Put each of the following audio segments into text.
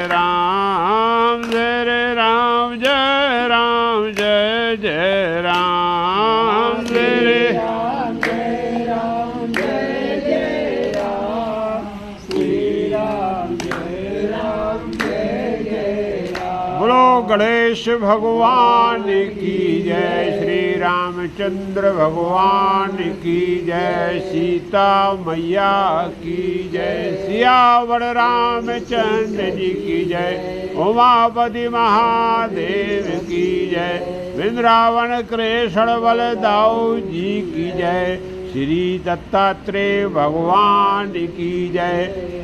राम जय राम जय राम जय जय राम जय राम जय राम जय जय राम श्री राम जय राम जय जय राम। बोलो गणेश भगवान की जय, श्री रामचंद्र भगवान की जय, सीता मैया की जय, सियावर रामचंद्र जी की जय, उमापति महादेव की जय, वृंदावन कृष्ण बलदाऊ जी की जय, श्री दत्तात्रेय भगवान की जय,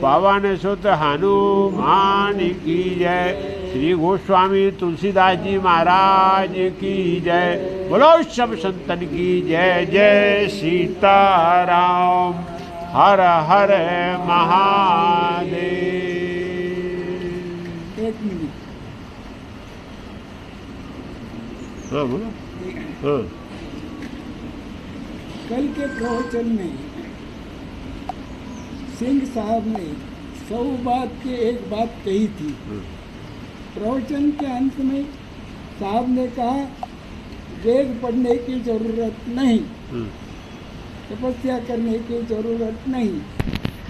पवन सुत हनुमान की जय, श्री गोस्वामी तुलसीदास जी महाराज की जय। बोलो सब संतन की जय। जय सीताराम। हर हर महादेव। एक मिनट। हाँ बोलो। हाँ। कल के प्रवचन में सिंह साहब ने 100 बात की एक बात कही थी। प्रवचन के अंत में साहब ने कहा वेद पढ़ने की जरूरत नहीं, तपस्या करने की जरूरत नहीं,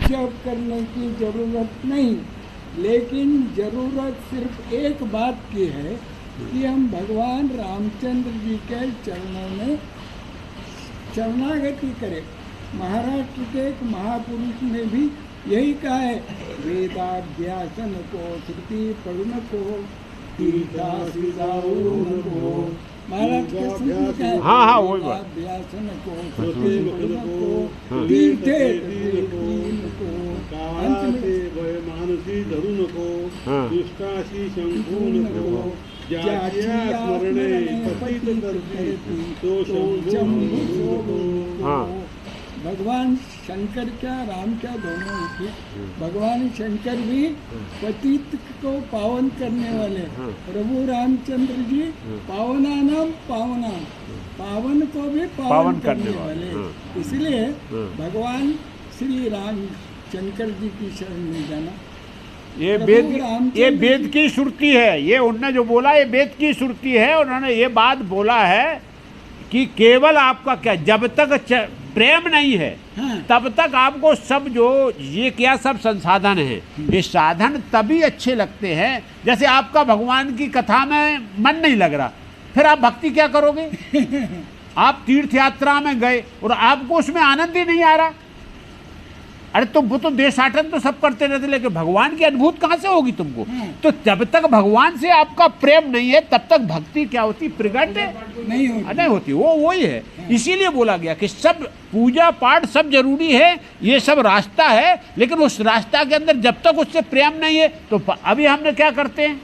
जप करने की जरूरत नहीं, लेकिन जरूरत सिर्फ एक बात की है कि हम भगवान रामचंद्र जी के चरणों में शरणागति करें। महाराष्ट्र के एक महापुरुष ने भी यही कहा है, वेदाध्यासन को श्रुति पढ़न को तीर्था सिजाऊन को। महाराष्ट्र के संत ने कहा है, हाँ हाँ वही बात। वेदाध्यासन को श्रुति पढ़न को तीर्थे को अंत में मानसी धरुन को दुष्टासी शंकुन को जाचिया स्मरणे पतित करती तो शंभु को। भगवान शंकर क्या राम क्या दोनों ही। भगवान शंकर भी पतित को पावन करने वाले, प्रभु रामचंद्र जी पावनानाम पावना, पावन को भी पावन करने वाले। इसलिए भगवान श्री राम शंकर जी की शरण में जाना। ये वेद की श्रुति है। ये उन्होंने जो बोला ये वेद की श्रुति है। उन्होंने ये बात बोला है कि केवल आपका क्या, जब तक प्रेम नहीं है तब तक आपको सब जो ये क्या सब संसाधन है, ये साधन तभी अच्छे लगते हैं। जैसे आपका भगवान की कथा में मन नहीं लग रहा, फिर आप भक्ति क्या करोगे? आप तीर्थ यात्रा में गए और आपको उसमें आनंद ही नहीं आ रहा, अरे तो वो तो देशाटन तो सब करते रहते, लेकिन भगवान की अनुभूति कहाँ से होगी तुमको? तो जब तक भगवान से आपका प्रेम नहीं है तब तक भक्ति क्या होती? प्रगट नहीं होती। वो वही है। इसीलिए बोला गया कि सब पूजा पाठ सब जरूरी है, ये सब रास्ता है, लेकिन उस रास्ता के अंदर जब तक उससे प्रेम नहीं है तो अभी हमने क्या करते हैं,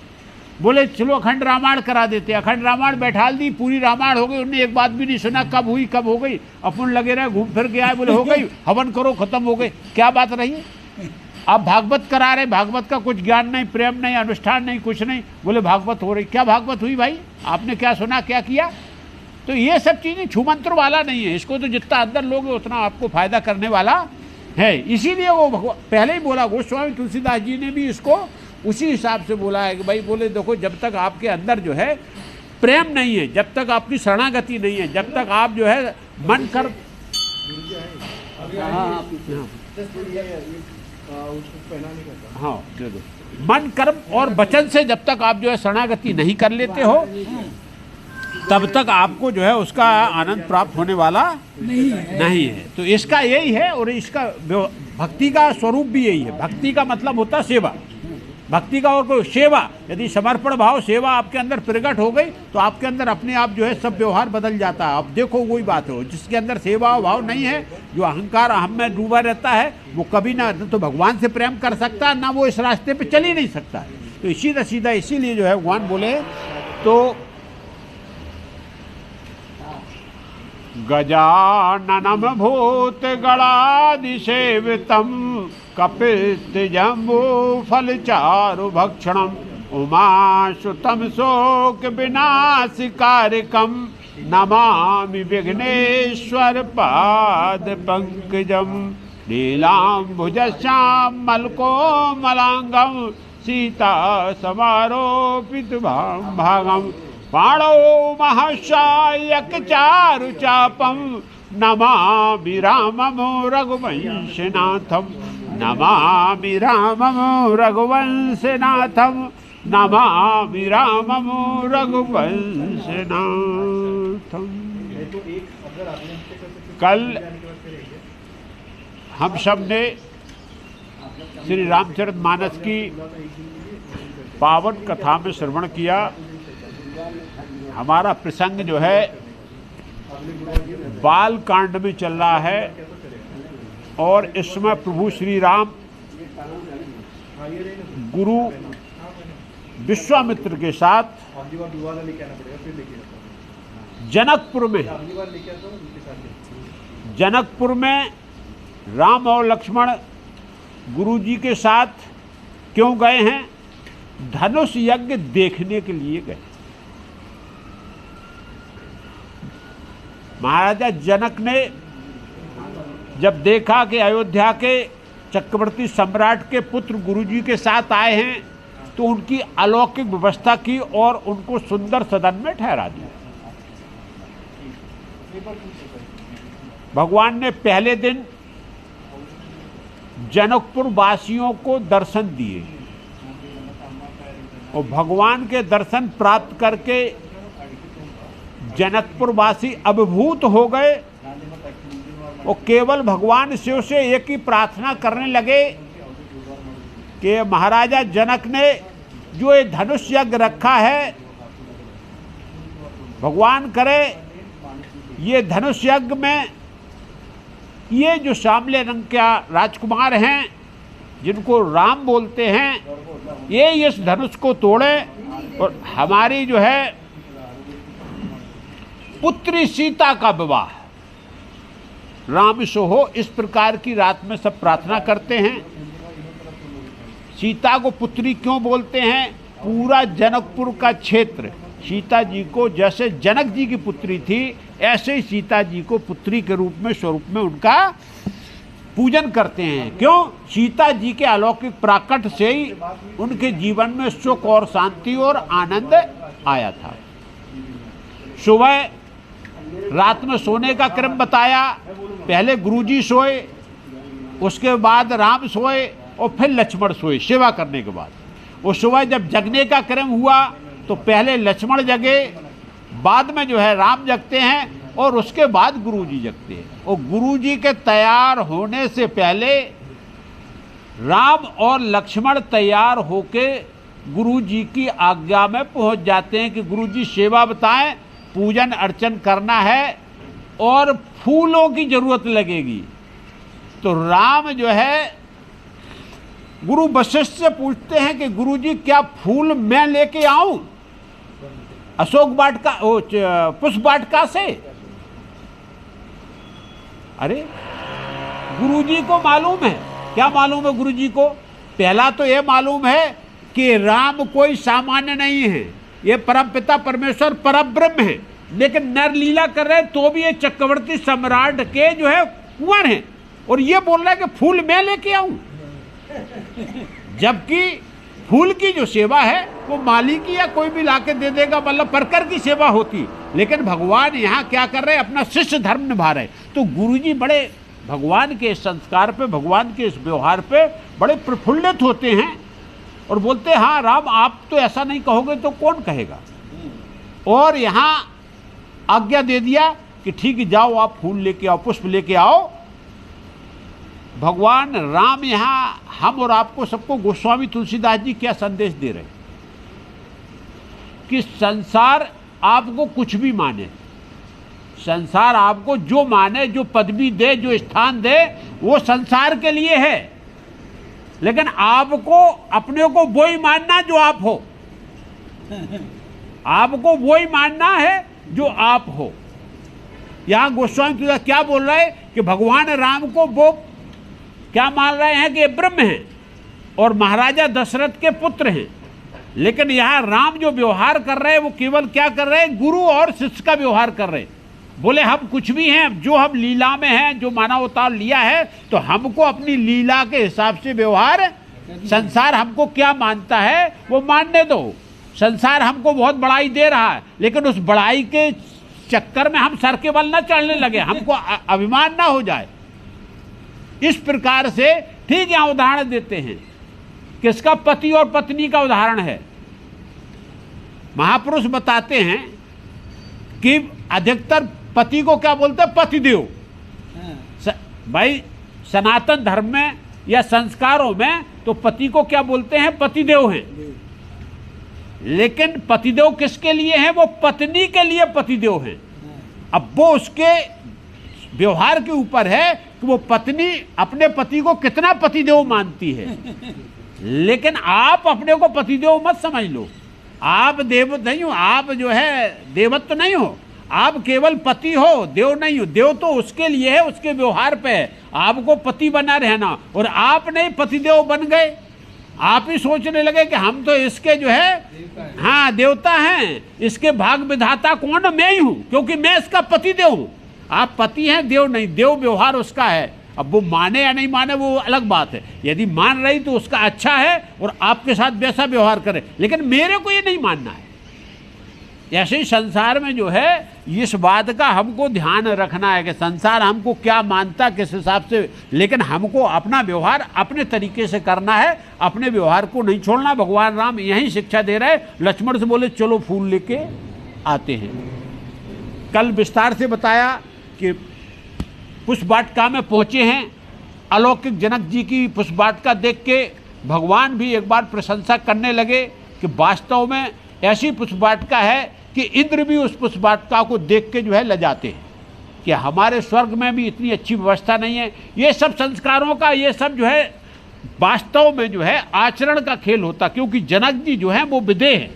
बोले चलो अखंड रामायण करा देते, अखंड रामायण बैठाल दी, पूरी रामायण हो गई, उन्होंने एक बात भी नहीं सुना, कब हुई कब हो गई, अपन लगे रहे घूम फिर के आए, बोले हो गई, हवन करो खत्म हो गई, क्या बात रही? आप भागवत करा रहे, भागवत का कुछ ज्ञान नहीं, प्रेम नहीं, अनुष्ठान नहीं, कुछ नहीं, बोले भागवत हो रही, क्या भागवत हुई भाई? आपने क्या सुना, क्या किया? तो ये सब चीज़ें छूमंत्र वाला नहीं है। इसको तो जितना अंदर लोगे उतना आपको फायदा करने वाला है। इसीलिए वो पहले ही बोला, गोस्वामी तुलसीदास जी ने भी इसको उसी हिसाब से बोला है कि भाई बोले देखो जब तक आपके अंदर जो है प्रेम नहीं है, जब तक आपकी शरणागति नहीं है, जब तक आप जो है मन कर हाँ दे दो, मन कर्म और वचन से जब तक आप जो है शरणागति नहीं कर लेते हो तब तक आपको जो है उसका आनंद प्राप्त होने वाला नहीं है। तो इसका यही है, और इसका भक्ति का स्वरूप भी यही है। भक्ति का मतलब होता है सेवा, भक्ति का और कोई सेवा। यदि समर्पण भाव सेवा आपके अंदर प्रकट हो गई तो आपके अंदर अपने आप जो है सब व्यवहार बदल जाता है। अब देखो वही बात हो, जिसके अंदर सेवा भाव नहीं है, जो अहंकार हम में डूबा रहता है, वो कभी ना तो भगवान से प्रेम कर सकता, ना वो इस रास्ते पे चल ही नहीं सकता। तो सीधा सीधा इसीलिए जो है भगवान बोले तो गजाननम भूत गणादिसेवितम कपित जम्बू फल चारु भक्षणम उमासुतम शोक विनाशिकारकम नमामि विघ्नेश्वर पाद पंकजम नीलांबुजश्याम मलकोमलांगम सीता समारोपित भागम पाणौ महाशायक चारु चापम नमामि रामं रघुवंशनाथम नमामि रामं रघुवंशनाथम नमामि रामं रघुवंशनाथम। कल हम सब ने श्री रामचरितमानस की पावन कथा में श्रवण किया। हमारा प्रसंग जो है बाल कांड में चल रहा है और इसमें प्रभु श्री राम गुरु विश्वामित्र के साथ जनकपुर में राम और लक्ष्मण गुरु जी के साथ क्यों गए हैं? धनुष यज्ञ देखने के लिए गए। महाराजा जनक ने जब देखा कि अयोध्या के चक्रवर्ती सम्राट के पुत्र गुरुजी के साथ आए हैं तो उनकी अलौकिक व्यवस्था की और उनको सुंदर सदन में ठहरा दिया। भगवान ने पहले दिन जनकपुर वासियों को दर्शन दिए और भगवान के दर्शन प्राप्त करके जनकपुर वासी अभिभूत हो गए और केवल भगवान शिव से एक ही प्रार्थना करने लगे कि महाराजा जनक ने जो ये धनुष यज्ञ रखा है, भगवान करे ये धनुष यज्ञ में ये जो श्यामले रंग का राजकुमार हैं जिनको राम बोलते हैं, ये इस धनुष को तोड़े और हमारी जो है पुत्री सीता का विवाह राम से हो। इस प्रकार की रात में सब प्रार्थना करते हैं। सीता को पुत्री क्यों बोलते हैं? पूरा जनकपुर का क्षेत्र सीता जी को जैसे जनक जी की पुत्री थी ऐसे ही सीता जी को पुत्री के रूप में स्वरूप में उनका पूजन करते हैं। क्यों? सीता जी के अलौकिक प्राकट से ही उनके जीवन में सुख और शांति और आनंद आया था। सुबह रात में सोने का क्रम बताया। पहले गुरुजी सोए, उसके बाद राम सोए और फिर लक्ष्मण सोए सेवा करने के बाद। और सुबह जब जगने का क्रम हुआ तो पहले लक्ष्मण जगे, बाद में जो है राम जगते हैं और उसके बाद गुरुजी जगते हैं। और गुरुजी के तैयार होने से पहले राम और लक्ष्मण तैयार होके गुरुजी की आज्ञा में पहुंच जाते हैं कि गुरुजी सेवा बताएं, पूजन अर्चन करना है और फूलों की जरूरत लगेगी। तो राम जो है गुरु वशिष्ठ से पूछते हैं कि गुरुजी क्या फूल मैं लेके आऊं अशोक वाटिका पुष्प वाटिका से? अरे गुरुजी को मालूम है। क्या मालूम है गुरुजी को? पहला तो ये मालूम है कि राम कोई सामान्य नहीं है, ये परमपिता परमेश्वर परब्रह्म है। लेकिन नर लीला कर रहे तो भी ये चक्रवर्ती सम्राट के जो है कुंवर हैं और ये बोल रहा है कि फूल मैं लेके आऊं। जबकि फूल की जो सेवा है वो माली की या कोई भी लाके दे देगा, मतलब परकर की सेवा होती। लेकिन भगवान यहाँ क्या कर रहे हैं? अपना शिष्य धर्म निभा रहे। तो गुरुजी बड़े भगवान के इस संस्कार पे, भगवान के इस व्यवहार पे बड़े प्रफुल्लित होते हैं और बोलते हैं हाँ राम आप तो ऐसा नहीं कहोगे तो कौन कहेगा। और यहाँ आज्ञा दे दिया कि ठीक है जाओ आप फूल लेके आओ, पुष्प लेके आओ। भगवान राम यहाँ हम और आपको सबको गोस्वामी तुलसीदास जी क्या संदेश दे रहे हैं कि संसार आपको कुछ भी माने, संसार आपको जो माने, जो पदवी दे, जो स्थान दे, वो संसार के लिए है। लेकिन आपको अपने को वही मानना जो आप हो। आपको वही मानना है जो आप हो। यहाँ गोस्वामी तुलसीदास क्या बोल रहे हैं कि भगवान राम को वो क्या मान रहे हैं कि ब्रह्म हैं और महाराजा दशरथ के पुत्र हैं। लेकिन यहाँ राम जो व्यवहार कर रहे हैं वो केवल क्या कर रहे हैं? गुरु और शिष्य का व्यवहार कर रहे हैं। बोले हम कुछ भी हैं, जो हम लीला में हैं, जो मानव अवतार लिया है तो हमको अपनी लीला के हिसाब से व्यवहार संसार हमको क्या मानता है वो मानने दो। संसार हमको बहुत बड़ाई दे रहा है, लेकिन उस बड़ाई के चक्कर में हम सर के बल न चढ़ने लगे, हमको अभिमान ना हो जाए। इस प्रकार से ठीक यहाँ उदाहरण देते हैं, किसका? पति और पत्नी का उदाहरण है। महापुरुष बताते हैं कि अधिकतर पति को क्या बोलते हैं? पतिदेव। भाई सनातन धर्म में या संस्कारों में तो पति को क्या बोलते हैं? पतिदेव हैं। लेकिन पतिदेव किसके लिए हैं? वो पत्नी के लिए पतिदेव हैं। अब वो उसके व्यवहार के ऊपर है कि वो पत्नी अपने पति को कितना पतिदेव मानती है। लेकिन आप अपने को पतिदेव मत समझ लो, आप देव नहीं हो, आप जो है देवत्व नहीं हो, आप केवल पति हो, देव नहीं हो। देव तो उसके लिए है, उसके व्यवहार पे है, आपको पति बना रहना। और आप नहीं पतिदेव बन गए, आप ही सोचने लगे कि हम तो इसके जो है हाँ देवता हैं, इसके भाग विधाता कौन? मैं ही हूँ, क्योंकि मैं इसका पतिदेव हूँ। आप पति हैं, देव नहीं। देव व्यवहार उसका है। अब वो माने या नहीं माने वो अलग बात है। यदि मान रही तो उसका अच्छा है और आपके साथ वैसा व्यवहार करे, लेकिन मेरे को ये नहीं मानना है। ऐसे ही संसार में जो है इस बात का हमको ध्यान रखना है कि संसार हमको क्या मानता, किस हिसाब से, लेकिन हमको अपना व्यवहार अपने तरीके से करना है, अपने व्यवहार को नहीं छोड़ना। भगवान राम यही शिक्षा दे रहे। लक्ष्मण से बोले चलो फूल लेके आते हैं। कल विस्तार से बताया कि पुष्प वाटिका में पहुँचे हैं। अलौकिक जनक जी की पुष्प वाटिका देख के भगवान भी एक बार प्रशंसा करने लगे कि वास्तव में ऐसी पुष्प वाटिका है कि इंद्र भी उस पुष्प वाटिका को देख के जो है लजाते हैं कि हमारे स्वर्ग में भी इतनी अच्छी व्यवस्था नहीं है। ये सब संस्कारों का, ये सब जो है वास्तव में जो है आचरण का खेल होता, क्योंकि जनक जी जो है वो विदेह हैं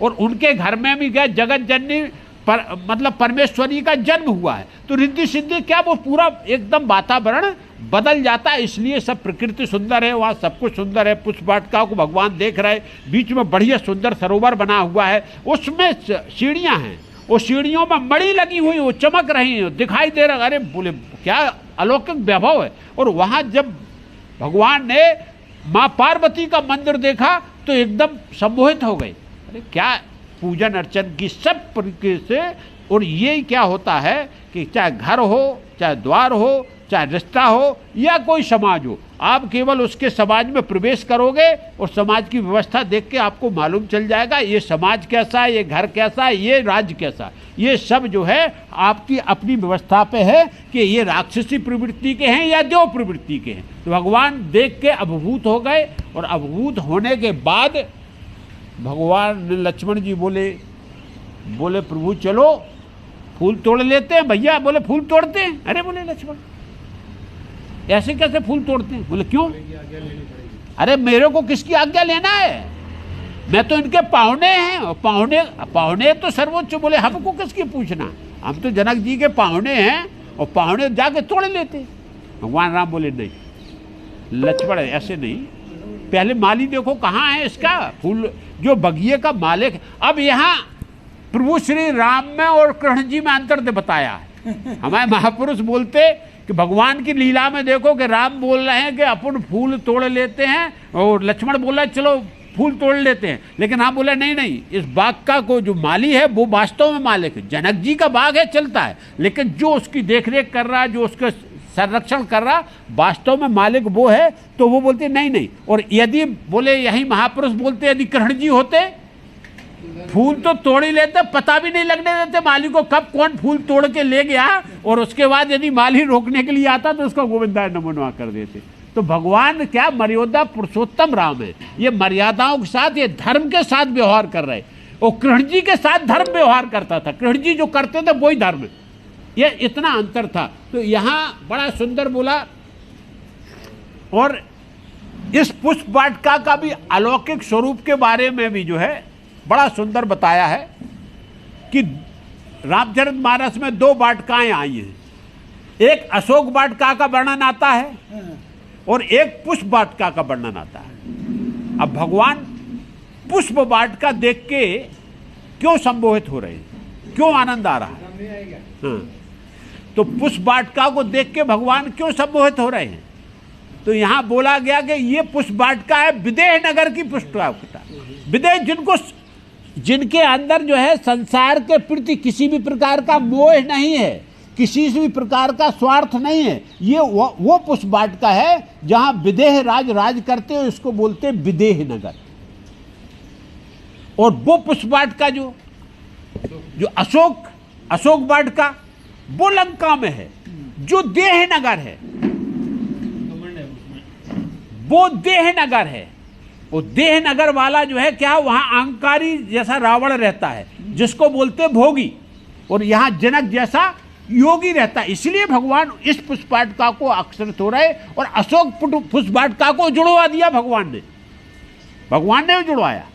और उनके घर में भी गए जगत जननी मतलब परमेश्वरी का जन्म हुआ है, तो रिद्धि सिद्धि क्या वो पूरा एकदम वातावरण बदल जाता है। इसलिए सब प्रकृति सुंदर है, वहाँ सब कुछ सुंदर है। पुष्प वाटिका को भगवान देख रहे, बीच में बढ़िया सुंदर सरोवर बना हुआ है, उसमें सीढ़ियाँ हैं, वो सीढ़ियों में मणि लगी हुई, वो चमक रही है, दिखाई दे रहा। अरे बोले क्या अलौकिक वैभव है। और वहाँ जब भगवान ने माँ पार्वती का मंदिर देखा तो एकदम सम्मोहित हो गए। अरे क्या पूजन अर्चन की सब तरीके से। और ये क्या होता है कि चाहे घर हो, चाहे द्वार हो, चाहे रिश्ता हो या कोई समाज हो, आप केवल उसके समाज में प्रवेश करोगे और समाज की व्यवस्था देख के आपको मालूम चल जाएगा ये समाज कैसा है, ये घर कैसा है, ये राज्य कैसा है। ये सब जो है आपकी अपनी व्यवस्था पे है कि ये राक्षसी प्रवृत्ति के हैं या देव प्रवृत्ति के हैं। तो भगवान देख के अभिभूत हो गए और अभिभूत होने के बाद भगवान लक्ष्मण जी बोले प्रभु चलो फूल तोड़ लेते हैं। भैया बोले फूल तोड़ते हैं? अरे बोले लक्ष्मण ऐसे कैसे फूल तोड़ते हैं? बोले क्यों? अरे मेरे को किसकी आज्ञा लेना है, मैं तो इनके पाहुने हैं। और पाहुने तो सर्वोच्च। बोले हमको किसकी पूछना, हम तो जनक जी के पाहुने हैं और पाहुने जाके तोड़ लेते। भगवान राम बोले नहीं लक्ष्मण ऐसे नहीं, पहले माली देखो कहाँ है इसका फूल, जो बगिए का मालिक। अब यहाँ प्रभु श्री राम में और कृष्ण जी में अंतर बताया है। हमारे महापुरुष बोलते कि भगवान की लीला में देखो कि राम बोल रहे हैं कि अपन फूल तोड़ लेते हैं और लक्ष्मण बोला चलो फूल तोड़ लेते हैं, लेकिन आप बोले नहीं, इस बाग का को जो माली है वो वास्तव में मालिक है। जनक जी का बाग है चलता है, लेकिन जो उसकी देखरेख कर रहा है, जो उसका संरक्षण कर रहा, वास्तव में मालिक वो है। तो वो बोलते नहीं। और यदि बोले यही महापुरुष बोलते यदि कृष्ण जी होते फूल तो तोड़ ही लेते, पता भी नहीं लगने देते माली को कब कौन फूल तोड़ के ले गया, और उसके बाद यदि माली रोकने के लिए आता तो उसको गोविंदाय नमो नमः कर देते। तो भगवान क्या मर्यादा पुरुषोत्तम राम है, ये मर्यादाओं के साथ, ये धर्म के साथ व्यवहार कर रहे। और कृष्ण जी के साथ धर्म व्यवहार करता था, कृष्ण जी जो करते थे वही धर्म, ये इतना अंतर था। तो यहाँ बड़ा सुंदर बोला। और इस पुष्प वाटिका का भी अलौकिक स्वरूप के बारे में भी जो है बड़ा सुंदर बताया है कि रामचरितमानस में 2 वाटिकाएं आई हैं। एक अशोक वाटिका का वर्णन आता है और एक पुष्प वाटिका का वर्णन आता है। अब भगवान पुष्प वाटिका देख के क्यों संमोहित हो रहे हैं, क्यों आनंद आ रहा है? तो पुष्प वाटिका को देख के भगवान क्यों सम्मोहित हो रहे हैं? तो यहाँ बोला गया कि ये पुष्प वाटिका है विदेह नगर की पुष्प वाटिका। विदेह जिनके अंदर जो है संसार के प्रति किसी भी प्रकार का मोह नहीं है, किसी से भी प्रकार का स्वार्थ नहीं है, ये वो पुष्प वाटिका है जहां विदेह राज करते हैं, इसको बोलते हैं विदेह नगर। और वो पुष्प वाटिका जो अशोक वाटिका वो लंका में है, जो देह नगर है, वो देह नगर है। वो देह नगर वाला जो है क्या, वहां अहंकारी जैसा रावण रहता है जिसको बोलते भोगी, और यहां जनक जैसा योगी रहता है। इसलिए भगवान इस पुष्प वाटिका को अक्षरित हो रहे और अशोक पुष्प वाटिका को जुड़वा दिया भगवान ने जुड़वाया।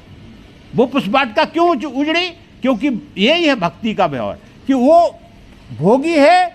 वो पुष्प वाटिका क्यों उजड़ी? क्योंकि यही है भक्ति का व्यवहार कि वो भोगी है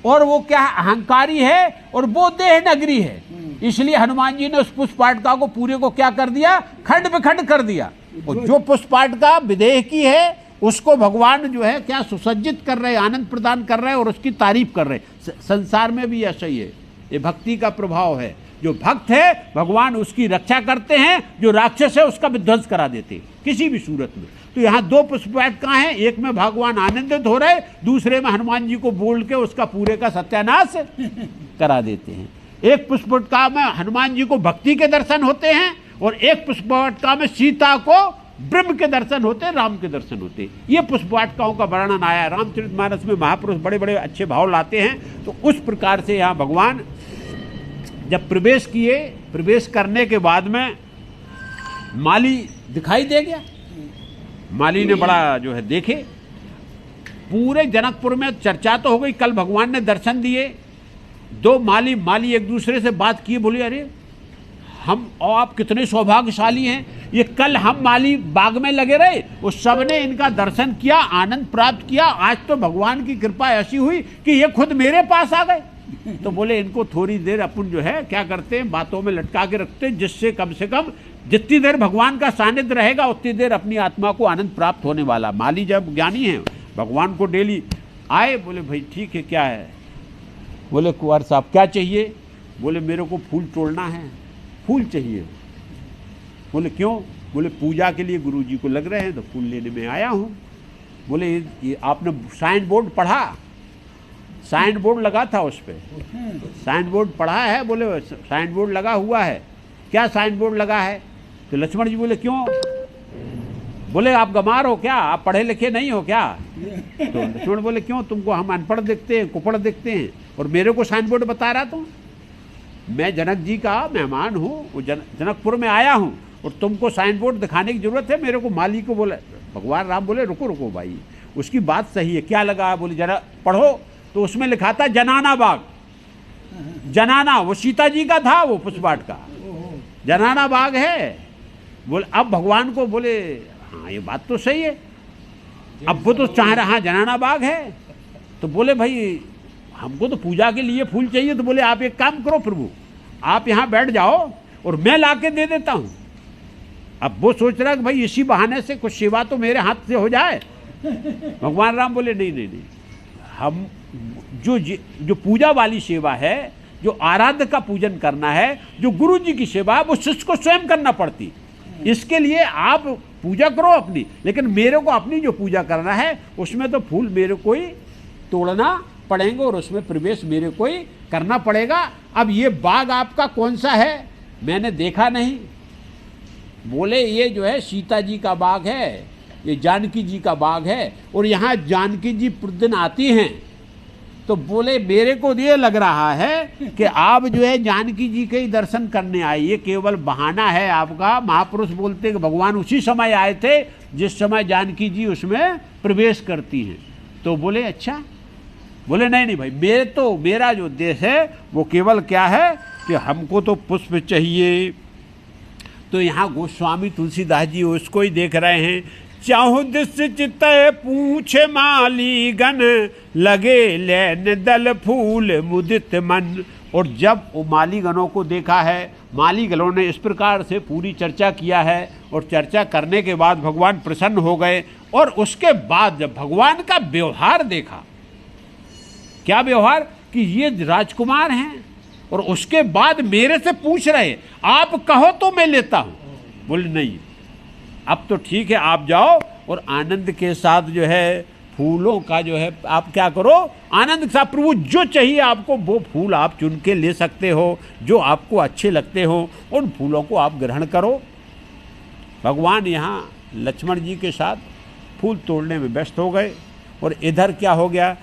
और वो क्या अहंकारी है और वो देह नगरी है। इसलिए हनुमान जी ने उस पुष्प वाटिका को पूरे को क्या कर दिया, खंड विखंड कर दिया। और जो पुष्प वाटिका विदेह की है उसको भगवान जो है क्या सुसज्जित कर रहे, आनंद प्रदान कर रहे और उसकी तारीफ कर रहे। संसार में भी ऐसा ही है, ये भक्ति का प्रभाव है। जो भक्त है भगवान उसकी रक्षा करते हैं, जो राक्षस है उसका विध्वंस करा देते हैं किसी भी सूरत में। तो यहाँ दो पुष्प वाटिका हैं, एक में भगवान आनंदित हो रहे, दूसरे में हनुमान जी को बोल के उसका पूरे का सत्यानाश करा देते हैं। एक पुष्प वाटिका में हनुमान जी को भक्ति के दर्शन होते हैं और एक पुष्प वाटिका में सीता को ब्रह्म के दर्शन होते हैं, राम के दर्शन होते हैं। ये पुष्प वाटिकाओं का वर्णन आया रामचरितमानस में। महापुरुष बड़े बड़े अच्छे भाव लाते हैं। तो उस प्रकार से यहाँ भगवान जब प्रवेश किए, प्रवेश करने के बाद में माली दिखाई दे गया। माली ने बड़ा जो है देखे, पूरे जनकपुर में चर्चा तो हो गई। कल भगवान ने दर्शन दिए, दो माली एक दूसरे से बात की, बोले अरे हम और आप कितने सौभाग्यशाली हैं, ये कल हम माली बाग में लगे रहे, उस सब ने इनका दर्शन किया, आनंद प्राप्त किया, आज तो भगवान की कृपा ऐसी हुई कि ये खुद मेरे पास आ गए। तो बोले इनको थोड़ी देर अपन जो है क्या करते हैं, बातों में लटका के रखते हैं, जिससे कम से कम जितनी देर भगवान का सानिध्य रहेगा उतनी देर अपनी आत्मा को आनंद प्राप्त होने वाला। माली जब ज्ञानी है, भगवान को डेली आए, बोले भाई ठीक है क्या है, बोले कुंवर साहब क्या चाहिए, बोले मेरे को फूल तोड़ना है, फूल चाहिए। बोले क्यों, बोले पूजा के लिए गुरुजी को लग रहे हैं तो फूल लेने में आया हूँ। बोले ये आपने साइन बोर्ड पढ़ा, साइन बोर्ड लगा था उस पर, साइन बोर्ड पढ़ा है, बोले साइन बोर्ड लगा हुआ है, क्या साइन बोर्ड लगा है? तो लक्ष्मण जी बोले क्यों, बोले आप गंवार हो क्या, आप पढ़े लिखे नहीं हो क्या? तो लक्ष्मण बोले क्यों, तुमको हम अनपढ़ दिखते हैं, कुपड़ दिखते हैं, और मेरे को साइन बोर्ड बता रहा तुम? मैं जनक जी का मेहमान हूँ, जनकपुर में आया हूँ और तुमको साइन बोर्ड दिखाने की जरूरत है मेरे को? माली को बोले, भगवान राम बोले रुको भाई, उसकी बात सही है, क्या लगा? बोले जरा पढ़ो। तो उसमें लिखा था जनाना बाग, जनाना वो सीता जी का था, वो पुष्प वाटिका जनाना बाग है। बोले अब भगवान को बोले हाँ ये बात तो सही है, अब वो तो चाह रहा जनाना बाग है। तो बोले भाई हमको तो पूजा के लिए फूल चाहिए। तो बोले आप एक काम करो प्रभु, आप यहाँ बैठ जाओ और मैं लाके दे देता हूँ। अब वो सोच रहा कि भाई इसी बहाने से कुछ सेवा तो मेरे हाथ से हो जाए। भगवान राम बोले नहीं, हम जो पूजा वाली सेवा है, जो आराध्य का पूजन करना है, जो गुरु जी की सेवा है, वो शिष्य को स्वयं करना पड़ती। इसके लिए आप पूजा करो अपनी, लेकिन मेरे को अपनी जो पूजा करना है उसमें तो फूल मेरे को ही तोड़ना पड़ेंगे और उसमें प्रवेश मेरे को ही करना पड़ेगा। अब ये बाग आपका कौन सा है, मैंने देखा नहीं। बोले ये जो है सीता जी का बाग है, ये जानकी जी का बाग है, और यहाँ जानकी जी प्रतिदिन आती हैं। तो बोले मेरे को ये लग रहा है कि आप जो है जानकी जी के ही दर्शन करने आए, ये केवल बहाना है आपका। महापुरुष बोलते कि भगवान उसी समय आए थे जिस समय जानकी जी उसमें प्रवेश करती हैं। तो बोले अच्छा, बोले नहीं भाई, मेरा जो देश है वो केवल क्या है कि हमको तो पुष्प चाहिए। तो यहाँ गोस्वामी तुलसीदास जी उसको ही देख रहे हैं। चाहु दिस चितय पूछ माली गण, लगे लैन दल फूल मुदित मन। और जब वो माली गणों को देखा है, माली गणों ने इस प्रकार से पूरी चर्चा किया है, और चर्चा करने के बाद भगवान प्रसन्न हो गए। और उसके बाद जब भगवान का व्यवहार देखा, क्या व्यवहार कि ये राजकुमार हैं और उसके बाद मेरे से पूछ रहे आप कहो तो मैं लेता हूं। बोले नहीं, अब तो ठीक है, आप जाओ और आनंद के साथ जो है फूलों का जो है आप क्या करो, आनंद के साथ प्रभु जो चाहिए आपको वो फूल आप चुन के ले सकते हो, जो आपको अच्छे लगते हो उन फूलों को आप ग्रहण करो। भगवान यहाँ लक्ष्मण जी के साथ फूल तोड़ने में व्यस्त हो गए और इधर क्या हो गया,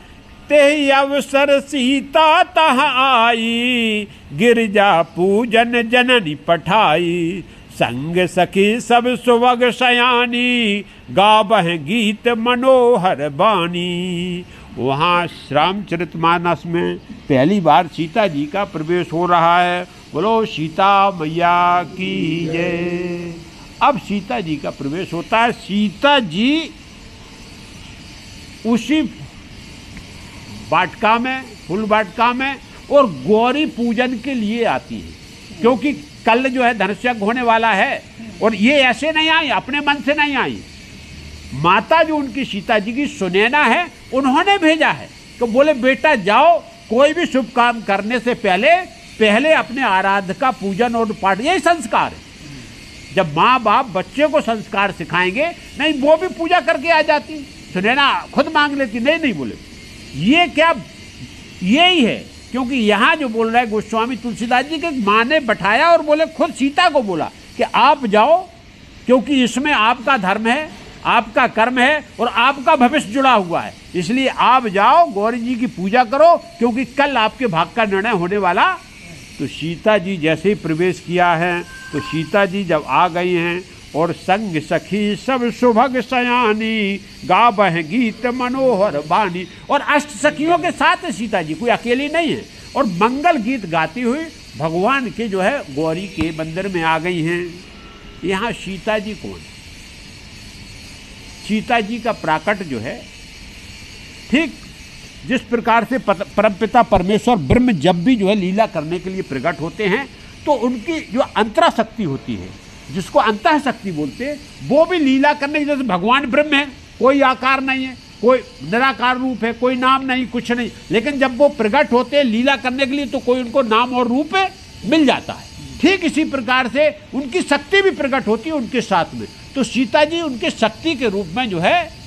ते अवसर सीता तह आई, गिरजा पूजन जननी पठाई, संग सखी सब सुवग सयानी, गावह गीत मनोहर बानी। वहाँ रामचरितमानस में पहली बार सीता जी का प्रवेश हो रहा है। बोलो सीता मैया की जय। अब सीता जी का प्रवेश होता है। सीता जी उसी वाटिका में, फूल वाटिका में, और गौरी पूजन के लिए आती है, क्योंकि कल जो है धनुष्यज्ञ होने वाला है। और ये ऐसे नहीं आई, अपने मन से नहीं आई, माता जो उनकी सीता जी की सुनैना है उन्होंने भेजा है। तो बोले बेटा जाओ, कोई भी शुभ काम करने से पहले अपने आराध्य का पूजन और पाठ, यही संस्कार है। जब माँ बाप बच्चे को संस्कार सिखाएंगे, नहीं वो भी पूजा करके आ जाती, सुनैना खुद मांग लेती, नहीं बोले ये क्या, यही है। क्योंकि यहाँ जो बोल रहा है गोस्वामी तुलसीदास जी के माँ ने बैठाया और बोले खुद सीता को बोला कि आप जाओ, क्योंकि इसमें आपका धर्म है, आपका कर्म है और आपका भविष्य जुड़ा हुआ है, इसलिए आप जाओ गौरी जी की पूजा करो, क्योंकि कल आपके भाग का निर्णय होने वाला। तो सीता जी जैसे ही प्रवेश किया है, तो सीता जी जब आ गई हैं और संग सखी सब सुभग सयानी, गावह गीत मनोहर बानी, और अष्ट सखियों के साथ है सीता जी, कोई अकेली नहीं है, और मंगल गीत गाती हुई भगवान के जो है गौरी के मंदिर में आ गई हैं। यहाँ सीता जी कौन? सीता जी का प्राकट जो है, ठीक जिस प्रकार से परमपिता परमेश्वर ब्रह्म जब भी जो है लीला करने के लिए प्रकट होते हैं, तो उनकी जो अंतरा शक्ति होती है, जिसको अंतः शक्ति बोलते हैं, वो भी लीला करने, जैसे भगवान ब्रह्म है, कोई आकार नहीं है, कोई निराकार रूप है, कोई नाम नहीं, कुछ नहीं, लेकिन जब वो प्रकट होते हैं लीला करने के लिए, तो कोई उनको नाम और रूप मिल जाता है। ठीक इसी प्रकार से उनकी शक्ति भी प्रकट होती है उनके साथ में। तो सीता जी उनके शक्ति के रूप में जो है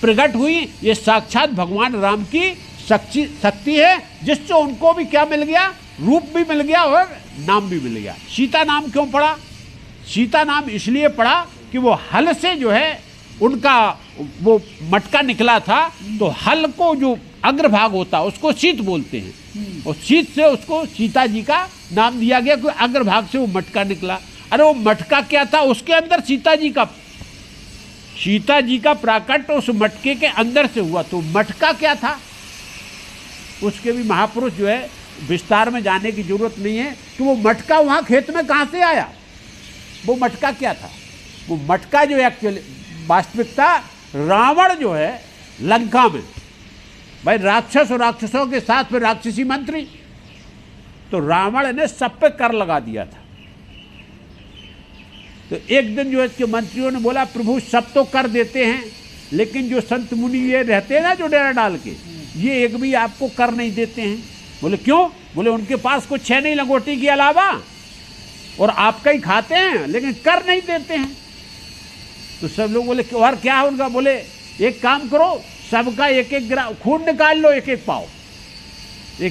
प्रकट हुई। ये साक्षात भगवान राम की शक्ति है, जिससे उनको भी क्या मिल गया, रूप भी मिल गया और नाम भी मिल गया। सीता नाम क्यों पड़ा? सीता नाम इसलिए पड़ा कि वो हल से जो है उनका वो मटका निकला था, तो हल को जो अग्रभाग होता है उसको शीत बोलते हैं, और शीत से उसको सीता जी का नाम दिया गया, क्योंकि अग्रभाग से वो मटका निकला। अरे वो मटका क्या था? उसके अंदर सीता जी का प्राकट उस मटके के अंदर से हुआ। तो मटका क्या था, उसके भी महापुरुष जो है विस्तार में जाने की जरूरत नहीं है कि वो मटका वहाँ खेत में कहाँ से आया। वो मटका क्या था? वो मटका जो एक्चुअली वास्तविकता रावण जो है लंका में, भाई राक्षस और राक्षसों के साथ में राक्षसी मंत्री, तो रावण ने सब पे कर लगा दिया था। तो एक दिन जो है इसके मंत्रियों ने बोला प्रभु सब तो कर देते हैं, लेकिन जो संत मुनि ये रहते हैं ना जो डेरा डाल के, ये एक भी आपको कर नहीं देते हैं। बोले क्यों? बोले उनके पास कुछ है नहीं लंगोटी के अलावा, और आपका ही खाते हैं, लेकिन कर नहीं देते हैं। तो सब लोग बोले और क्या है उनका? बोले एक काम करो, सबका एक एक खून निकाल लो, एक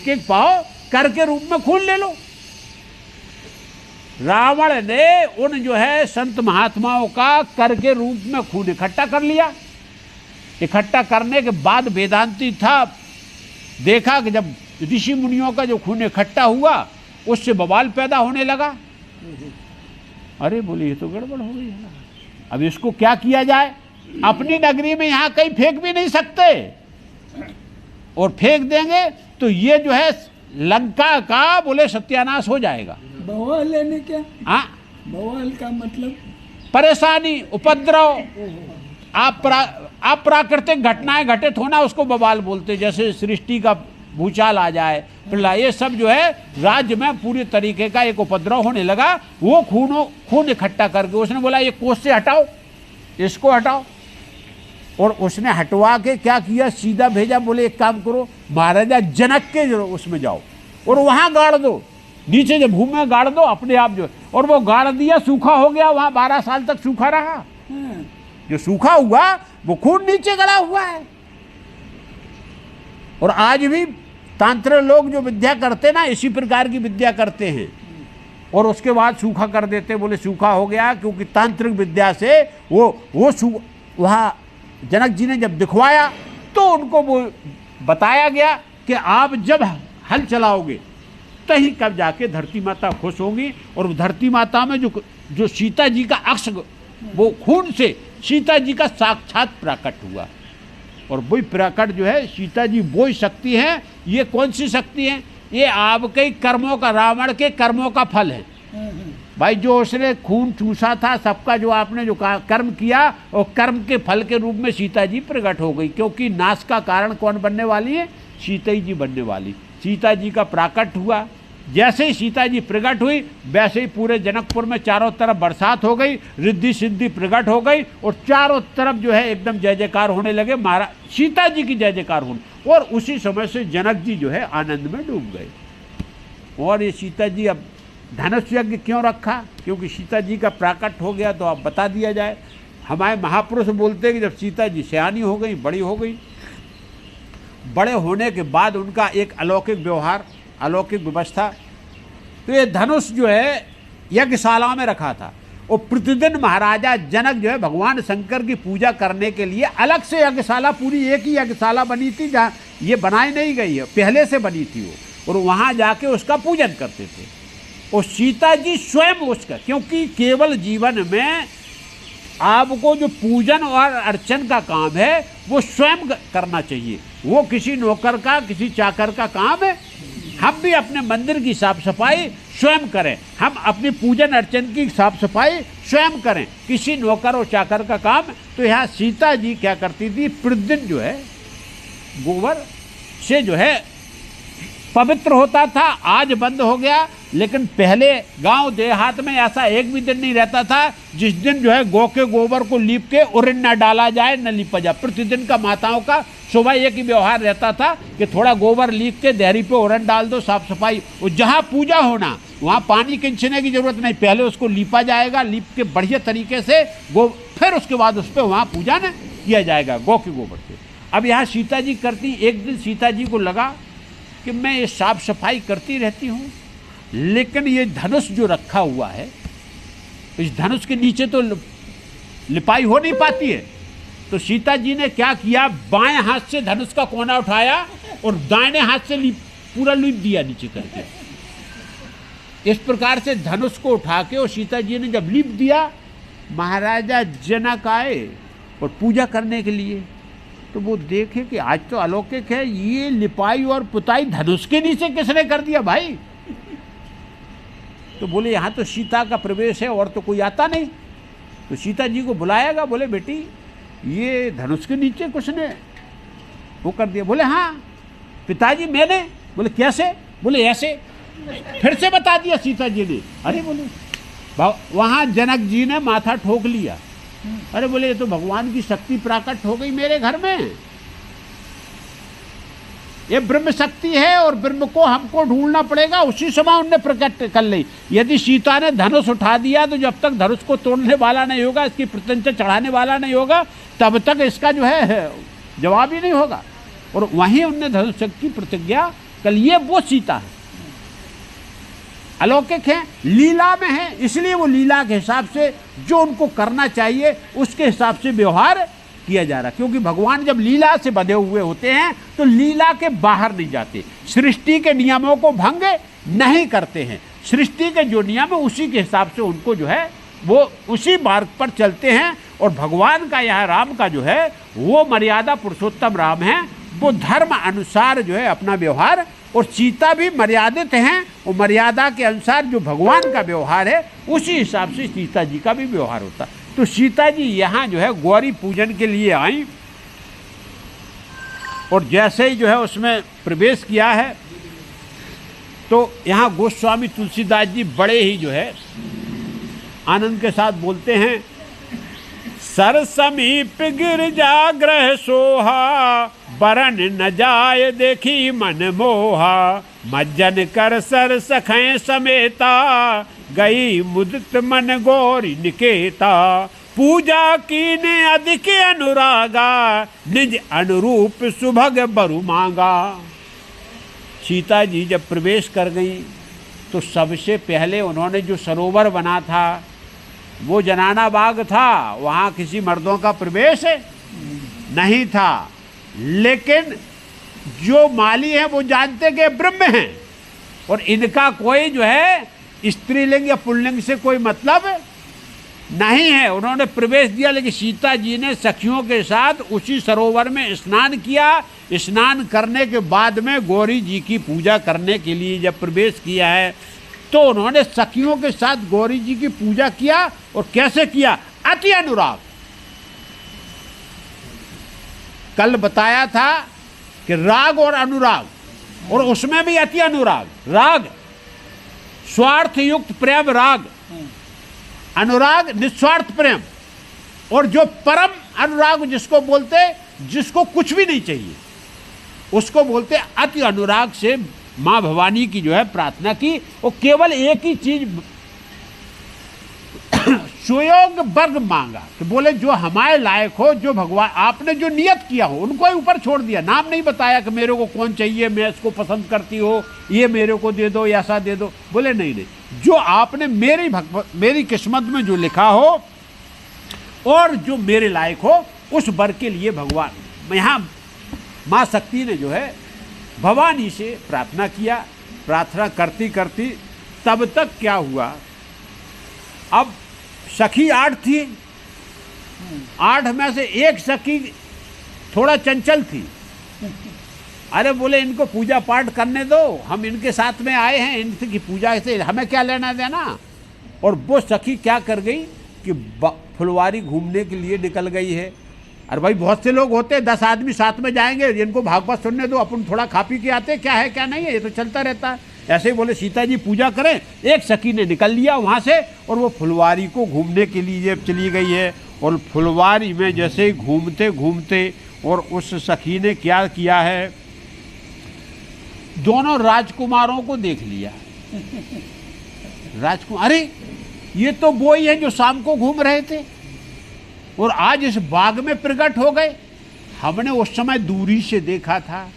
एक पाव कर के रूप में खून ले लो। रावण ने उन जो है संत महात्माओं का कर के रूप में खून इकट्ठा कर लिया। इकट्ठा करने के बाद वेदांती था, देखा कि जब ऋषि मुनियों का जो खून इकट्ठा हुआ उससे बवाल पैदा होने लगा। अरे बोले ये तो गड़बड़ हो गई है, अब इसको क्या किया जाए? अपनी नगरी में यहाँ कहीं फेंक भी नहीं सकते, और फेंक देंगे तो ये जो है लंका का बोले सत्यानाश हो जाएगा। बवाल लेने क्या? हाँ, बवाल का मतलब परेशानी, उपद्रव, अप्राकृतिक घटनाएं घटित होना, उसको बवाल बोलते। जैसे सृष्टि का भूचाल आ जाए, प्रलय, ये सब जो है राज्य में पूरी तरीके का एक उपद्रव होने लगा। वो खून इकट्ठा करके उसने बोला ये कोस से हटाओ, इसको हटाओ, और उसने हटवा के क्या किया, सीधा भेजा। बोले एक काम करो, महाराजा जनक के उसमें जाओ, और वहाँ गाड़ दो, नीचे जब भूमि में गाड़ दो अपने आप जो, और वो गाड़ दिया, सूखा हो गया, वहाँ 12 साल तक सूखा रहा। हाँ, जो सूखा हुआ वो खून नीचे गड़ा हुआ है। और आज भी तांत्रिक लोग जो विद्या करते ना, इसी प्रकार की विद्या करते हैं, और उसके बाद सूखा कर देते, बोले सूखा हो गया, क्योंकि तांत्रिक विद्या से वो वहाँ जनक जी ने जब दिखवाया तो उनको वो बताया गया कि आप जब हल चलाओगे तही कब जाके धरती माता खुश होंगी। और धरती माता में जो सीता जी का अक्ष, वो खून से सीता जी का साक्षात प्रकट हुआ। और वही प्रकट जो है सीता जी, वो ही शक्ति है। ये कौन सी शक्ति है? ये आपके कर्मों का, रावण के कर्मों का फल है भाई। जो उसने खून चूसा था सबका, जो आपने जो कर्म किया, और कर्म के फल के रूप में सीता जी प्रकट हो गई। क्योंकि नाश का कारण कौन बनने वाली है? सीता ही जी बनने वाली। सीता जी का प्राकट हुआ, जैसे ही सीता जी प्रकट हुई वैसे ही पूरे जनकपुर में चारों तरफ बरसात हो गई, रिद्धि सिद्धि प्रकट हो गई, और चारों तरफ जो है एकदम जय जयकार होने लगे, महाराज सीता जी की जय जयकार होने। और उसी समय से जनक जी जो है आनंद में डूब गए। और ये सीता जी, अब धनुष यज्ञ क्यों रखा? क्योंकि सीता जी का प्राकट हो गया, तो अब बता दिया जाए। हमारे महापुरुष बोलते हैं कि जब सीता जी सयानी हो गई, बड़ी हो गई, बड़े होने के बाद उनका एक अलौकिक व्यवहार, अलौकिक व्यवस्था, तो ये धनुष जो है यज्ञशाला में रखा था। और प्रतिदिन महाराजा जनक जो है भगवान शंकर की पूजा करने के लिए अलग से यज्ञशाला, पूरी एक ही यज्ञशाला बनी थी, जहाँ ये बनाई नहीं गई है, पहले से बनी थी वो, और वहाँ जाके उसका पूजन करते थे। और सीता जी स्वयं उसका, क्योंकि केवल जीवन में आपको जो पूजन और अर्चन का काम है वो स्वयं करना चाहिए, वो किसी नौकर का, किसी चाकर का काम है। हम भी अपने मंदिर की साफ सफाई स्वयं करें, हम अपनी पूजन अर्चन की साफ सफाई स्वयं करें, किसी नौकर और चाकर का काम। तो यहाँ सीता जी क्या करती थी, प्रतिदिन जो है गोबर से जो है पवित्र होता था। आज बंद हो गया, लेकिन पहले गांव देहात में ऐसा एक भी दिन नहीं रहता था जिस दिन जो है गौ के गोबर को लीप के उरण न डाला जाए, न लीपा जाए। प्रतिदिन का माताओं का सुबह एक ही व्यवहार रहता था कि थोड़ा गोबर लीप के देहरी पे उरण डाल दो, साफ सफाई। और जहाँ पूजा होना वहाँ पानी खींचने की जरूरत नहीं, पहले उसको लीपा जाएगा, लीप के बढ़िया तरीके से फिर उसके बाद उस पर वहाँ पूजा न किया जाएगा गौ के गोबर से। अब यहाँ सीता जी करती, एक दिन सीता जी को लगा कि मैं ये साफ सफाई करती रहती हूँ, लेकिन ये धनुष जो रखा हुआ है, इस धनुष के नीचे तो लिपाई हो नहीं पाती है। तो सीता जी ने क्या किया, बाएं हाथ से धनुष का कोना उठाया और दाहिने हाथ से पूरा लीप दिया नीचे करके। इस प्रकार से धनुष को उठा के और सीता जी ने जब लीप दिया, महाराजा जनक आए और पूजा करने के लिए। तो वो देखे कि आज तो अलौकिक है, ये लिपाई और पुताई धनुष के नीचे किसने कर दिया भाई? तो बोले यहाँ तो सीता का प्रवेश है और तो कोई आता नहीं। तो सीता जी को बुलाएगा, बोले बेटी ये धनुष के नीचे कुछ ने वो कर दिया। बोले हाँ पिताजी मैंने। बोले कैसे? बोले ऐसे। फिर से बता दिया सीता जी ने। अरे बोले वहाँ जनक जी ने माथा ठोक लिया। अरे बोले ये तो भगवान की शक्ति प्रकट हो गई मेरे घर में, ये ब्रह्म शक्ति है और ब्रह्म को हमको ढूंढना पड़ेगा। उसी समय उनने प्रकट कर ली। यदि सीता ने धनुष उठा दिया तो जब तक धनुष को तोड़ने वाला नहीं होगा, इसकी प्रत्यंचा चढ़ाने वाला नहीं होगा, तब तक इसका जो है जवाब ही नहीं होगा। और वहीं उनने धनुष की प्रतिज्ञा कर ली। ये वो सीता है, अलौकिक है, लीला में है, इसलिए वो लीला के हिसाब से जो उनको करना चाहिए उसके हिसाब से व्यवहार किया जा रहा। क्योंकि भगवान जब लीला से बंधे हुए होते हैं तो लीला के बाहर नहीं जाते, सृष्टि के नियमों को भंग नहीं करते हैं। सृष्टि के जो नियम है उसी के हिसाब से उनको जो है वो उसी मार्ग पर चलते हैं। और भगवान का यह राम का जो है वो मर्यादा पुरुषोत्तम राम है, वो धर्म अनुसार जो है अपना व्यवहार। और सीता भी मर्यादित हैं और मर्यादा के अनुसार जो भगवान का व्यवहार है उसी हिसाब से सीता जी का भी व्यवहार होता। तो सीता जी यहाँ जो है गौरी पूजन के लिए आई और जैसे ही जो है उसमें प्रवेश किया है तो यहाँ गोस्वामी तुलसीदास जी बड़े ही जो है आनंद के साथ बोलते हैं, सर समीप गिरजा ग्रह सोहा, बरन न जाय देखी मन मोहा, मज्जन कर सर सखें समेता, गई मुदित मन गौरी निकेता। पूजा कीने अधिक अनुरागा, निज अनुरूप सुभग बरु मांगा। सीता जी जब प्रवेश कर गई तो सबसे पहले उन्होंने जो सरोवर बना था वो जनाना बाग था, वहाँ किसी मर्दों का प्रवेश नहीं था। लेकिन जो माली हैं वो जानते कि ब्रह्म हैं और इनका कोई जो है स्त्रीलिंग या पुल्लिंग से कोई मतलब नहीं है। उन्होंने प्रवेश दिया, लेकिन सीता जी ने सखियों के साथ उसी सरोवर में स्नान किया। स्नान करने के बाद में गौरी जी की पूजा करने के लिए जब प्रवेश किया है तो उन्होंने सखियों के साथ गौरी जी की पूजा किया। और कैसे किया? अति अनुराग। कल बताया था कि राग और अनुराग, और उसमें भी अति अनुराग। राग स्वार्थ युक्त प्रेम राग, अनुराग निस्वार्थ प्रेम। और जो परम अनुराग जिसको बोलते, जिसको कुछ भी नहीं चाहिए, उसको बोलते अति अनुराग से माँ भवानी की जो है प्रार्थना की। और केवल एक ही चीज सुयोग वर्ग मांगा कि बोले जो हमारे लायक हो, जो भगवान आपने जो नियत किया हो उनको ही ऊपर छोड़ दिया। नाम नहीं बताया कि मेरे को कौन चाहिए, मैं इसको पसंद करती हो, ये मेरे को दे दो, ऐसा दे दो। बोले नहीं नहीं, जो आपने मेरी किस्मत में जो लिखा हो और जो मेरे लायक हो उस वर के लिए भगवान। यहाँ माँ शक्ति ने जो है भवानी से प्रार्थना किया। प्रार्थना करती करती तब तक क्या हुआ, अब सखी 8 थी, 8 में से एक सखी थोड़ा चंचल थी। अरे बोले इनको पूजा पाठ करने दो, हम इनके साथ में आए हैं, इनकी पूजा से हमें क्या लेना देना। और वो सखी क्या कर गई कि फुलवारी घूमने के लिए निकल गई है। अरे भाई बहुत से लोग होते हैं, 10 आदमी साथ में जाएंगे, इनको भागवत सुनने दो, अपन थोड़ा खा पी के आते, क्या है क्या नहीं है, ये तो चलता रहता है। ऐसे ही बोले सीता जी पूजा करें। एक सखी ने निकल लिया वहाँ से और वो फुलवारी को घूमने के लिए चली गई है। और फुलवारी में जैसे घूमते घूमते और उस सखी ने क्या किया है, दोनों राजकुमारों को देख लिया। राजकुमार, अरे ये तो वो ही है जो शाम को घूम रहे थे और आज इस बाग में प्रकट हो गए। हमने उस समय दूरी से देखा था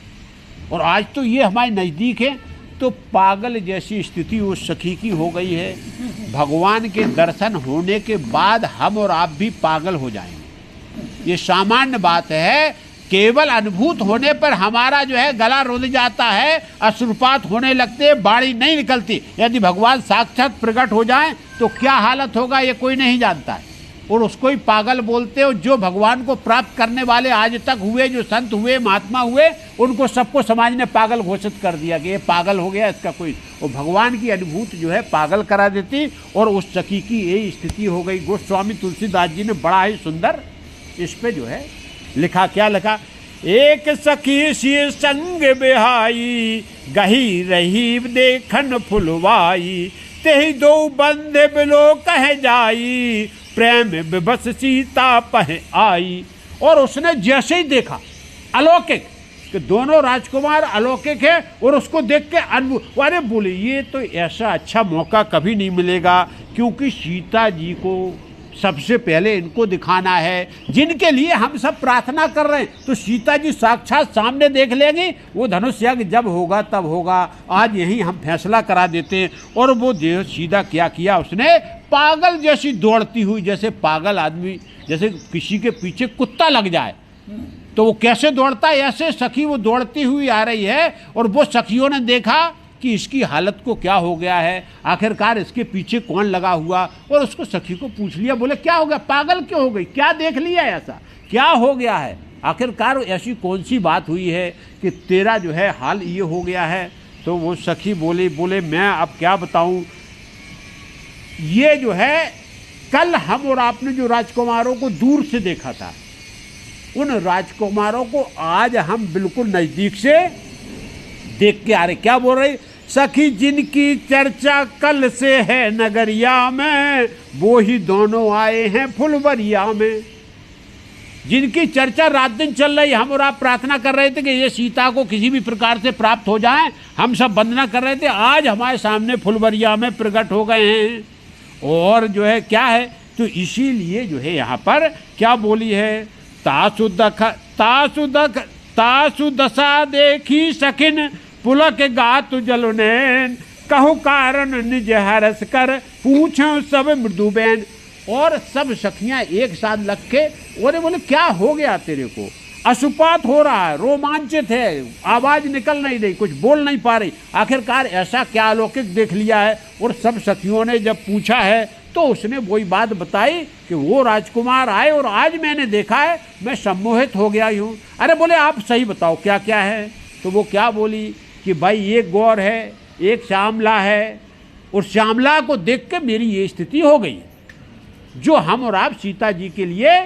और आज तो ये हमारे नज़दीक है। तो पागल जैसी स्थिति उस सखी की हो गई है। भगवान के दर्शन होने के बाद हम और आप भी पागल हो जाएंगे, ये सामान्य बात है। केवल अनुभूत होने पर हमारा जो है गला रुंध जाता है, अश्रुपात होने लगते, बाणी नहीं निकलती। यदि भगवान साक्षात प्रकट हो जाएं तो क्या हालत होगा ये कोई नहीं जानता है। और उसको ही पागल बोलते हो। जो भगवान को प्राप्त करने वाले आज तक हुए, जो संत हुए, महात्मा हुए, उनको सबको समाज ने पागल घोषित कर दिया कि ये पागल हो गया, इसका कोई। और भगवान की अनुभूति जो है पागल करा देती। और उस सखी की यही स्थिति हो गई। गोस्वामी तुलसीदास जी ने बड़ा ही सुंदर इस पे जो है लिखा। क्या लिखा? एक सखी सी संग बिहाई, गही रही देखन फुलवाई, तेहि दो बंदे बिलो कह जाई, प्रेम विभस सीता पह आई। और उसने जैसे ही देखा, अलौकिक, कि दोनों राजकुमार अलौकिक है और उसको देख के अनुभव, अरे बोले ये तो ऐसा अच्छा मौका कभी नहीं मिलेगा, क्योंकि सीता जी को सबसे पहले इनको दिखाना है, जिनके लिए हम सब प्रार्थना कर रहे हैं। तो सीता जी साक्षात सामने देख लेंगी। वो धनुष यज्ञ जब होगा तब होगा, आज यहीं हम फैसला करा देते हैं। और वो देह सीधा क्या किया उसने, पागल जैसी दौड़ती हुई, जैसे पागल आदमी, जैसे किसी के पीछे कुत्ता लग जाए तो वो कैसे दौड़ता है, ऐसे सखी वो दौड़ती हुई आ रही है। और वो सखियों ने देखा कि इसकी हालत को क्या हो गया है, आखिरकार इसके पीछे कौन लगा हुआ। और उसको सखी को पूछ लिया, बोले क्या हो गया, पागल क्यों हो गई, क्या देख लिया, ऐसा क्या हो गया है, आखिरकार ऐसी कौन सी बात हुई है कि तेरा जो है हाल ये हो गया है। तो वो सखी बोले मैं अब क्या बताऊं, ये जो है कल हम और आपने जो राजकुमारों को दूर से देखा था, उन राजकुमारों को आज हम बिल्कुल नजदीक से देख के आ रहे। क्या बोल रही, सखी जिनकी चर्चा कल से है नगरिया में, वो ही दोनों आए हैं फुलवरिया में। जिनकी चर्चा रात दिन चल रही, हम और आप प्रार्थना कर रहे थे कि ये सीता को किसी भी प्रकार से प्राप्त हो जाए, हम सब वंदना कर रहे थे, आज हमारे सामने फुलवरिया में प्रकट हो गए हैं। और जो है क्या है, तो इसीलिए जो है यहाँ पर क्या बोली है, तासु दशा देखी सखिन पुलक गात जलुनैन, कहु कारण निज हरस कर पूछो सब मृदुबैन। और सब सखियां एक साथ लग के और बोले क्या हो गया तेरे को, अशुपात हो रहा है, रोमांचित है, आवाज निकल नहीं रही, कुछ बोल नहीं पा रही, आखिरकार ऐसा क्या अलौकिक देख लिया है। और सब सखियों ने जब पूछा है तो उसने वही बात बताई कि वो राजकुमार आए और आज मैंने देखा है, मैं सम्मोहित हो गया यूँ। अरे बोले आप सही बताओ क्या क्या है। तो वो क्या बोली कि भाई एक गौर है, एक श्यामला है, और श्यामला को देख के मेरी ये स्थिति हो गई जो हम और आप सीता जी के लिए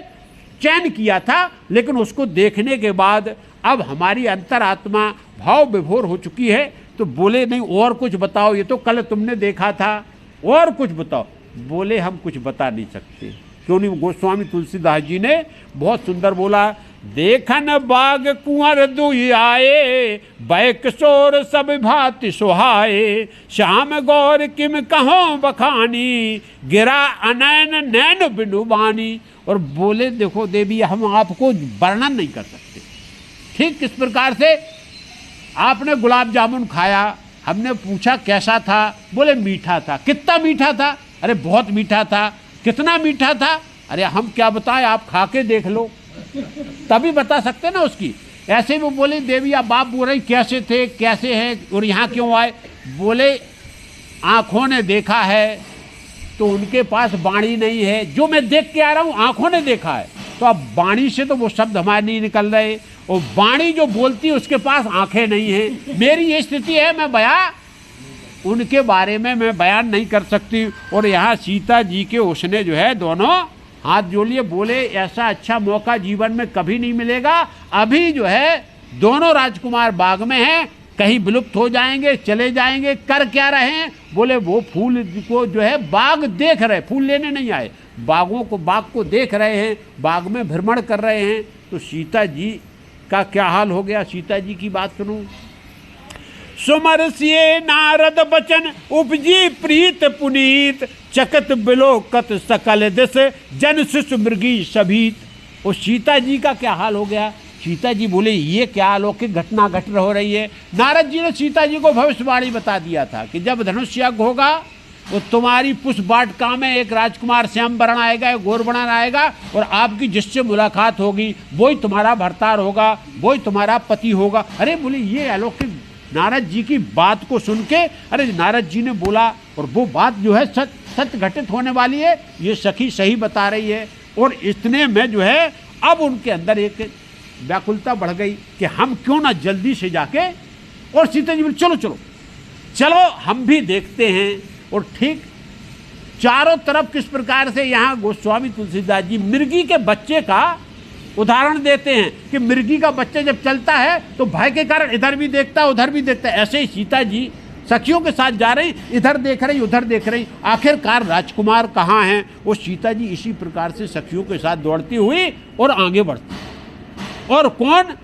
चयन किया था, लेकिन उसको देखने के बाद अब हमारी अंतरात्मा भाव विभोर हो चुकी है। तो बोले नहीं और कुछ बताओ, ये तो कल तुमने देखा था, और कुछ बताओ। बोले हम कुछ बता नहीं सकते। क्यों नहीं, गोस्वामी तुलसीदास जी ने बहुत सुंदर बोला, देखन बाग कुंवर दुई आए, बैक शोर सब भांति सुहाए, श्याम गौर किम कहो बखानी, गिरा अनैन नैन बिनु बानी। और बोले देखो देवी, हम आपको वर्णन नहीं कर सकते। ठीक किस प्रकार से आपने गुलाब जामुन खाया, हमने पूछा कैसा था, बोले मीठा था। कितना मीठा था? अरे बहुत मीठा था। कितना मीठा था? अरे हम क्या बताएं, आप खा के देख लो तभी बता सकते ना उसकी। ऐसे वो बोले देवी आप बाप बोल रही कैसे थे, कैसे हैं और यहाँ क्यों आए? बोले आँखों ने देखा है तो उनके पास वाणी नहीं है, जो मैं देख के आ रहा हूँ आँखों ने देखा है, तो अब वाणी से तो वो शब्द हमारे नहीं निकल रहे, और वाणी जो बोलती है उसके पास आँखें नहीं हैं। मेरी ये स्थिति है, मैं उनके बारे में मैं बयान नहीं कर सकती। और यहाँ सीता जी के उसने जो है दोनों हाथ जोड़ लिए, बोले ऐसा अच्छा मौका जीवन में कभी नहीं मिलेगा। अभी जो है दोनों राजकुमार बाग में हैं, कहीं विलुप्त हो जाएंगे, चले जाएंगे, कर क्या रहे हैं? बोले वो फूल को जो है बाग देख रहे, फूल लेने नहीं आए, बाग को देख रहे हैं, बाग में भ्रमण कर रहे हैं। तो सीता जी का क्या हाल हो गया, सीता जी की बात सुनो। सुमरसिए नारद बचन उपजी प्रीत पुनीत, चकत बिलोकत सकल दिस जन शिशु मृगी सभीत। और सीता जी का क्या हाल हो गया? सीता जी बोले ये क्या अलौकिक घटना घट हो रही है। नारद जी ने सीता जी को भविष्यवाणी बता दिया था कि जब धनुष यज्ञ होगा तो तुम्हारी पुष्प वाटिका में एक राजकुमार श्याम वर्ण आएगा, एक गौर वर्ण आएगा, और आपकी जिससे मुलाकात होगी वही तुम्हारा भरतार होगा, वही तुम्हारा पति होगा। अरे बोले ये अलौकिक, नारद जी की बात को सुन के अरे नारद जी ने बोला, और वो बात जो है सत्य घटित होने वाली है, ये सखी सही बता रही है। और इतने में जो है अब उनके अंदर एक व्याकुलता बढ़ गई कि हम क्यों ना जल्दी से जाके, और सीता जी बोले चलो चलो चलो हम भी देखते हैं। और ठीक चारों तरफ किस प्रकार से यहाँ गोस्वामी तुलसीदास जी मृगी के बच्चे का उदाहरण देते हैं कि मृगी का बच्चा जब चलता है तो भय के कारण इधर भी देखता है उधर भी देखता है। ऐसे ही सीता जी सखियों के साथ जा रही, इधर देख रही उधर देख रही, आखिरकार राजकुमार कहाँ हैं? वो सीता जी इसी प्रकार से सखियों के साथ दौड़ती हुई और आगे बढ़ती। और कौन?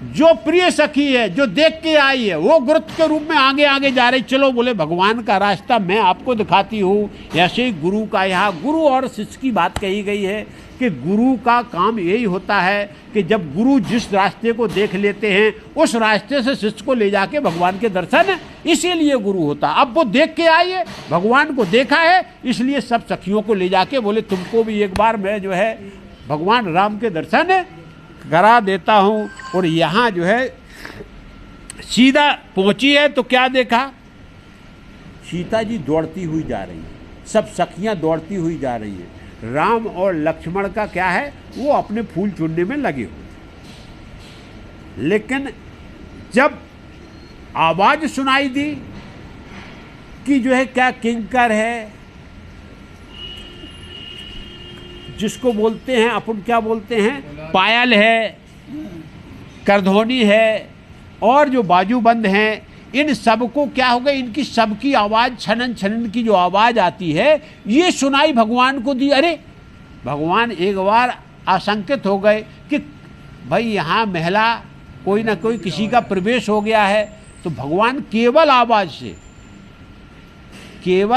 जो प्रिय सखी है, जो देख के आई है, वो गुरुत्व के रूप में आगे आगे जा रही। चलो बोले भगवान का रास्ता मैं आपको दिखाती हूँ। ऐसे ही गुरु का, यहाँ गुरु और शिष्य की बात कही गई है कि गुरु का काम यही होता है कि जब गुरु जिस रास्ते को देख लेते हैं उस रास्ते से शिष्य को ले जाके भगवान के दर्शन, इसीलिए गुरु होता। अब वो देख के आई है, भगवान को देखा है, इसलिए सब सखियों को ले जाके बोले तुमको भी एक बार मैं जो है भगवान राम के दर्शन करा देता हूँ। और यहाँ जो है सीधा पहुँची है तो क्या देखा? सीता जी दौड़ती हुई जा रही है, सब सखियाँ दौड़ती हुई जा रही है। राम और लक्ष्मण का क्या है, वो अपने फूल चुनने में लगे हुए। लेकिन जब आवाज सुनाई दी कि जो है क्या किंकर है, जिसको बोलते हैं अपन क्या बोलते हैं, पायल है, करधोनी है, और जो बाजूबंद हैं, इन सबको क्या हो गया, इनकी सबकी आवाज़ छनन छनन की जो आवाज़ आती है ये सुनाई भगवान को दी। अरे भगवान एक बार आशंकित हो गए कि भाई यहाँ महिला कोई ना कोई किसी का प्रवेश हो गया है। तो भगवान केवल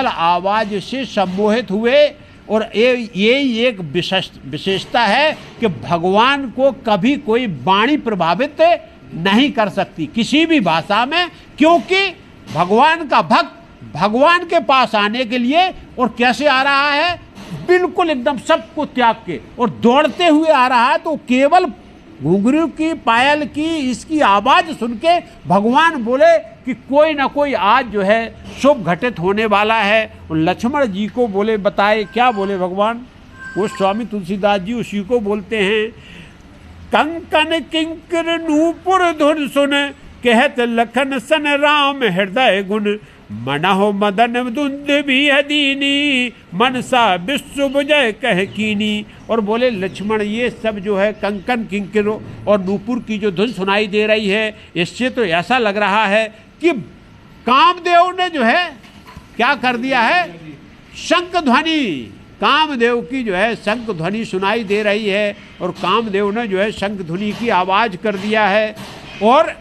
आवाज से सम्मोहित हुए। और ये एक विशेषता है कि भगवान को कभी कोई वाणी प्रभावित नहीं कर सकती किसी भी भाषा में, क्योंकि भगवान का भक्त भगवान के पास आने के लिए और कैसे आ रहा है, बिल्कुल एकदम सबको त्याग के और दौड़ते हुए आ रहा है। तो केवल घुंघरू की, पायल की, इसकी आवाज़ सुन के भगवान बोले कि कोई ना कोई आज जो है शुभ घटित होने वाला है। और लक्ष्मण जी को बोले, बताए क्या बोले भगवान, वो स्वामी तुलसीदास जी उसी को बोलते हैं, कंकन किंकर नूपुर धुन सुन, कहत लखन सन राम हृदय गुण, मनहो मदन दुंद भी दीनी, मनसा विश्व बुझय कह कीनी। और बोले लक्ष्मण ये सब जो है कंकन किंकर और नूपुर की जो धुन सुनाई दे रही है, इससे तो ऐसा लग रहा है कि कामदेव ने जो है क्या कर दिया है, शंख ध्वनि, कामदेव की जो है शंख ध्वनि सुनाई दे रही है। और कामदेव ने जो है शंख ध्वनि की आवाज़ कर दिया है। और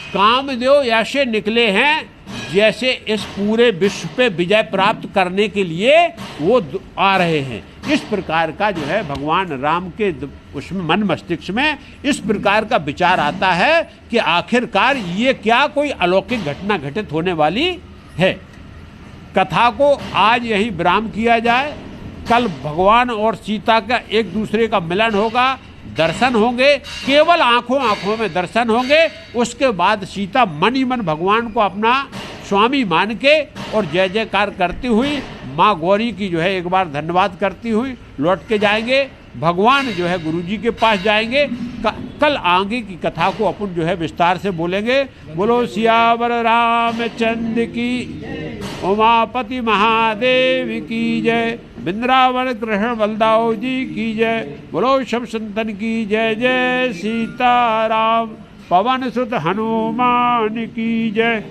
कामदेव ऐसे निकले हैं जैसे इस पूरे विश्व पे विजय प्राप्त करने के लिए वो आ रहे हैं। इस प्रकार का जो है भगवान राम के उसमें मन मस्तिष्क में इस प्रकार का विचार आता है कि आखिरकार ये क्या कोई अलौकिक घटना घटित होने वाली है। कथा को आज यहीं विराम किया जाए। कल भगवान और सीता का एक दूसरे का मिलन होगा, दर्शन होंगे, केवल आंखों में दर्शन होंगे। उसके बाद सीता मन ही मन भगवान को अपना स्वामी मान के और जय जयकार करती हुई माँ गौरी की जो है एक बार धन्यवाद करती हुई लौट के जाएंगे। भगवान जो है गुरु जी के पास जाएंगे। कल आगे की कथा को अपन जो है विस्तार से बोलेंगे। बोलो सियावर रामचंद्र की, उमापति महादेव की जय, वृंदावन कृष्ण बलदाव जी की जय। बोलो सब संतन की जय। जय सीताराम, पवन सुत हनुमान की जय।